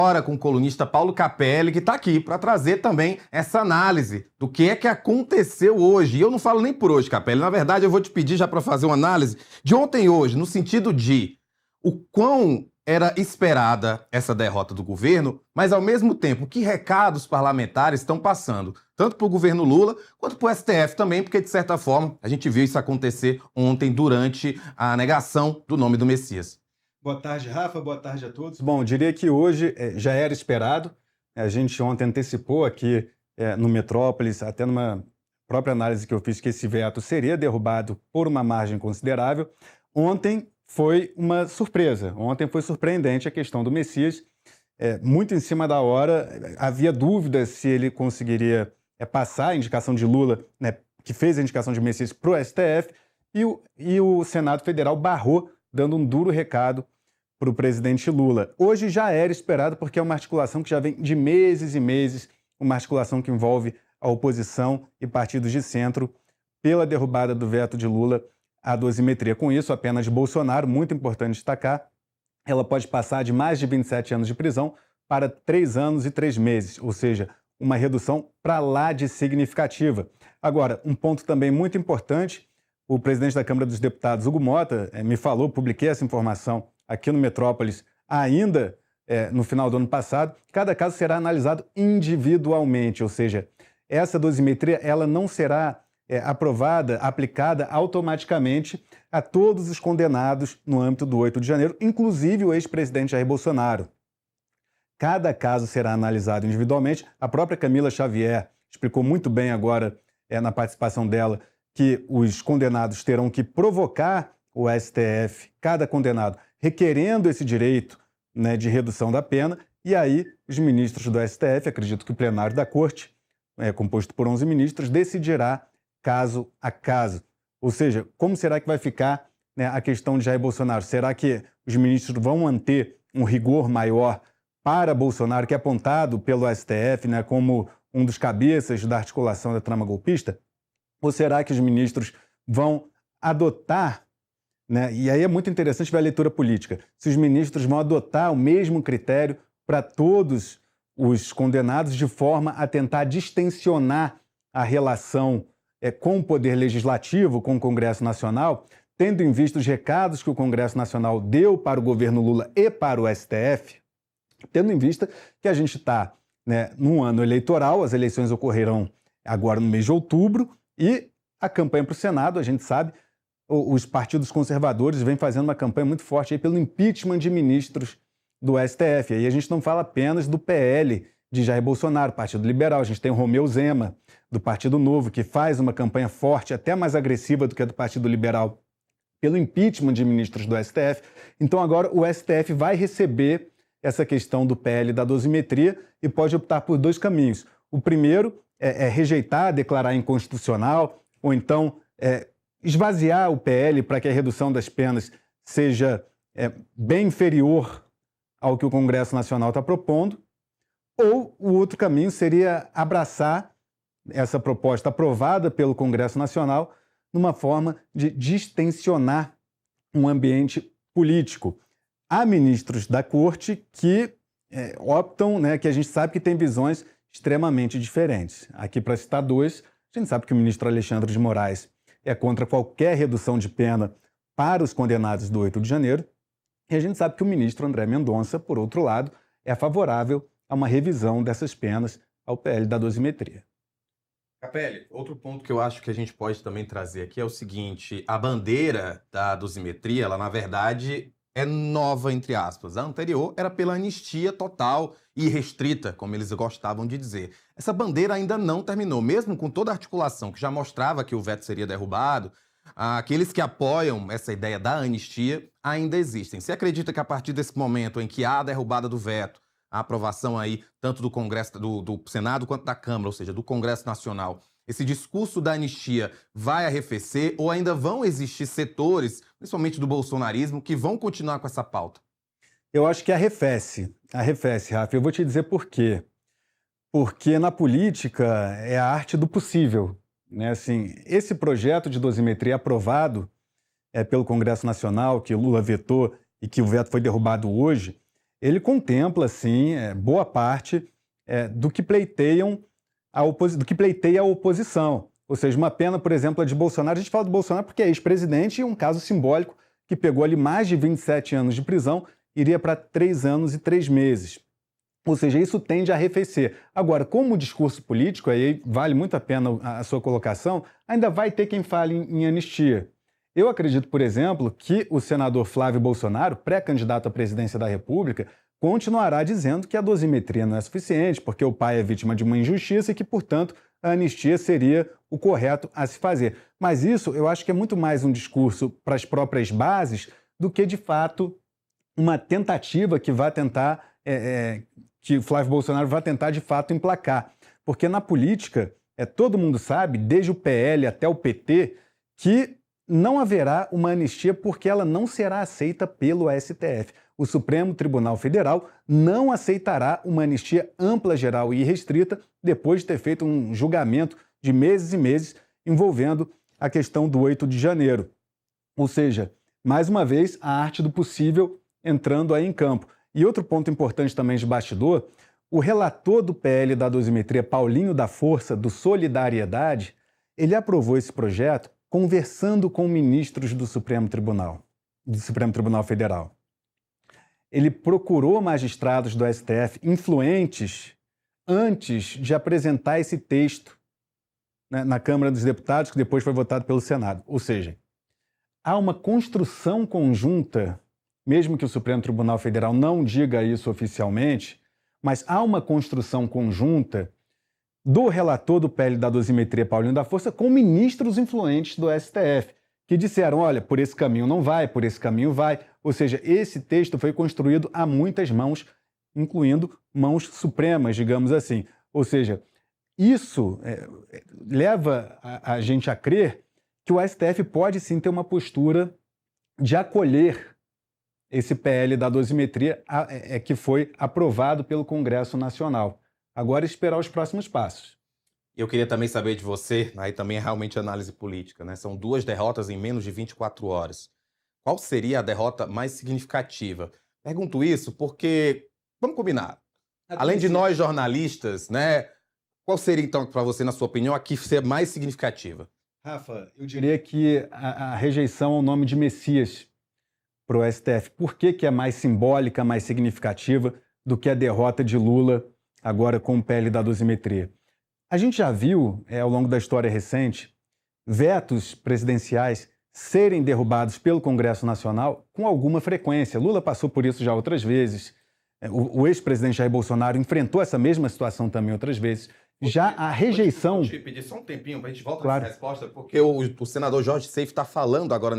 agora com o colunista Paulo Capelli, que está aqui para trazer também essa análise do que é que aconteceu hoje. E eu não falo nem por hoje, Capelli. Na verdade, eu vou te pedir já para fazer uma análise de ontem e hoje, no sentido de o quão era esperada essa derrota do governo, mas ao mesmo tempo, que recados parlamentares estão passando, tanto para o governo Lula quanto para o STF também, porque de certa forma a gente viu isso acontecer ontem durante a negação do nome do Messias. Boa tarde, Rafa. Boa tarde a todos. Bom, diria que hoje já era esperado. A gente ontem antecipou aqui no Metrópolis, até numa própria análise que eu fiz, que esse veto seria derrubado por uma margem considerável. Ontem foi uma surpresa. Ontem foi surpreendente a questão do Messias. Muito em cima da hora, havia dúvidas se ele conseguiria passar a indicação de Lula, né, que fez a indicação de Messias para o STF, e o Senado Federal barrou, dando um duro recado para o presidente Lula. Hoje já era esperado, porque é uma articulação que já vem de meses e meses, uma articulação que envolve a oposição e partidos de centro pela derrubada do veto de Lula à dosimetria. Com isso, a pena de Bolsonaro, muito importante destacar, ela pode passar de mais de 27 anos de prisão para 3 anos e 3 meses, ou seja, uma redução para lá de significativa. Agora, um ponto também muito importante, o presidente da Câmara dos Deputados, Hugo Mota, me falou, publiquei essa informação aqui no Metrópolis ainda no final do ano passado, cada caso será analisado individualmente, ou seja, essa dosimetria ela não será aprovada, aplicada automaticamente a todos os condenados no âmbito do 8 de janeiro, inclusive o ex-presidente Jair Bolsonaro. Cada caso será analisado individualmente. A própria Camila Xavier explicou muito bem agora, na participação dela, que os condenados terão que provocar o STF, cada condenado, requerendo esse direito, né, de redução da pena, e aí os ministros do STF, acredito que o plenário da Corte, composto por 11 ministros, decidirá caso a caso. Ou seja, como será que vai ficar, né, a questão de Jair Bolsonaro? Será que os ministros vão manter um rigor maior para Bolsonaro, que é apontado pelo STF, né, como um dos cabeças da articulação da trama golpista? Ou será que os ministros vão adotar, né, e aí é muito interessante ver a leitura política, se os ministros vão adotar o mesmo critério para todos os condenados de forma a tentar distensionar a relação com o Poder Legislativo, com o Congresso Nacional, tendo em vista os recados que o Congresso Nacional deu para o governo Lula e para o STF, tendo em vista que a gente está, né, num ano eleitoral, as eleições ocorrerão agora no mês de outubro, e a campanha para o Senado, a gente sabe, os partidos conservadores vêm fazendo uma campanha muito forte aí pelo impeachment de ministros do STF. Aí a gente não fala apenas do PL de Jair Bolsonaro, Partido Liberal, a gente tem o Romeu Zema, do Partido Novo, que faz uma campanha forte, até mais agressiva do que a do Partido Liberal, pelo impeachment de ministros do STF. Então agora o STF vai receber essa questão do PL da dosimetria e pode optar por 2 caminhos. O primeiro é rejeitar, declarar inconstitucional, ou então esvaziar o PL para que a redução das penas seja bem inferior ao que o Congresso Nacional está propondo, ou o outro caminho seria abraçar essa proposta aprovada pelo Congresso Nacional numa forma de distensionar um ambiente político. Há ministros da Corte que optam, né, que a gente sabe que tem visões extremamente diferentes. Aqui, para citar 2, a gente sabe que o ministro Alexandre de Moraes é contra qualquer redução de pena para os condenados do 8 de janeiro, e a gente sabe que o ministro André Mendonça, por outro lado, é favorável a uma revisão dessas penas ao PL da dosimetria. Capelli, outro ponto que eu acho que a gente pode também trazer aqui é o seguinte: a bandeira da dosimetria, ela na verdade é nova, entre aspas. A anterior era pela anistia total e restrita, como eles gostavam de dizer. Essa bandeira ainda não terminou, mesmo com toda a articulação que já mostrava que o veto seria derrubado. Aqueles que apoiam essa ideia da anistia ainda existem. Você acredita que a partir desse momento em que há a derrubada do veto, a aprovação aí tanto do Congresso, do Senado quanto da Câmara, ou seja, do Congresso Nacional, esse discurso da anistia vai arrefecer ou ainda vão existir setores, principalmente do bolsonarismo, que vão continuar com essa pauta? Eu acho que arrefece, Rafa. Eu vou te dizer por quê. Porque na política é a arte do possível, né? Assim, esse projeto de dosimetria aprovado pelo Congresso Nacional, que Lula vetou e que o veto foi derrubado hoje, ele contempla, sim, boa parte do que pleiteia a oposição. Ou seja, uma pena, por exemplo, a de Bolsonaro. A gente fala do Bolsonaro porque é ex-presidente e um caso simbólico que pegou ali mais de 27 anos de prisão, iria para 3 anos e 3 meses. Ou seja, isso tende a arrefecer. Agora, como discurso político, aí vale muito a pena a sua colocação, ainda vai ter quem fale em anistia. Eu acredito, por exemplo, que o senador Flávio Bolsonaro, pré-candidato à presidência da República, continuará dizendo que a dosimetria não é suficiente, porque o pai é vítima de uma injustiça e que, portanto, a anistia seria o correto a se fazer. Mas isso eu acho que é muito mais um discurso para as próprias bases do que, de fato, uma tentativa que vai tentar, que o Flávio Bolsonaro vai tentar, de fato, emplacar. Porque na política, todo mundo sabe, desde o PL até o PT, que não haverá uma anistia porque ela não será aceita pelo STF. O Supremo Tribunal Federal não aceitará uma anistia ampla, geral e irrestrita depois de ter feito um julgamento de meses e meses envolvendo a questão do 8 de janeiro. Ou seja, mais uma vez, a arte do possível entrando aí em campo. E outro ponto importante também de bastidor, o relator do PL da dosimetria, Paulinho da Força, do Solidariedade, ele aprovou esse projeto conversando com ministros do Supremo Tribunal Federal. Ele procurou magistrados do STF influentes antes de apresentar esse texto, né, na Câmara dos Deputados, que depois foi votado pelo Senado. Ou seja, há uma construção conjunta, mesmo que o Supremo Tribunal Federal não diga isso oficialmente, mas há uma construção conjunta do relator do PL da dosimetria, Paulinho da Força, com ministros influentes do STF, que disseram, olha, por esse caminho não vai, por esse caminho vai. Ou seja, esse texto foi construído a muitas mãos, incluindo mãos supremas, digamos assim. Ou seja, isso leva a gente a crer que o STF pode sim ter uma postura de acolher esse PL da dosimetria que foi aprovado pelo Congresso Nacional. Agora esperar os próximos passos. Eu queria também saber de você, aí também é realmente análise política, né? São 2 derrotas em menos de 24 horas. Qual seria a derrota mais significativa? Pergunto isso porque, vamos combinar, além de nós jornalistas, né? Qual seria então, para você, na sua opinião, a que ser mais significativa? Rafa, eu diria que a rejeição ao nome de Messias para o STF. Por que é mais simbólica, mais significativa do que a derrota de Lula agora com o PL da dosimetria? A gente já viu, ao longo da história recente, vetos presidenciais serem derrubados pelo Congresso Nacional com alguma frequência. Lula passou por isso já outras vezes. O ex-presidente Jair Bolsonaro enfrentou essa mesma situação também outras vezes. Já a rejeição... Vou te pedir só um tempinho para a gente voltar nessa resposta, porque o senador Jorge Seif está falando agora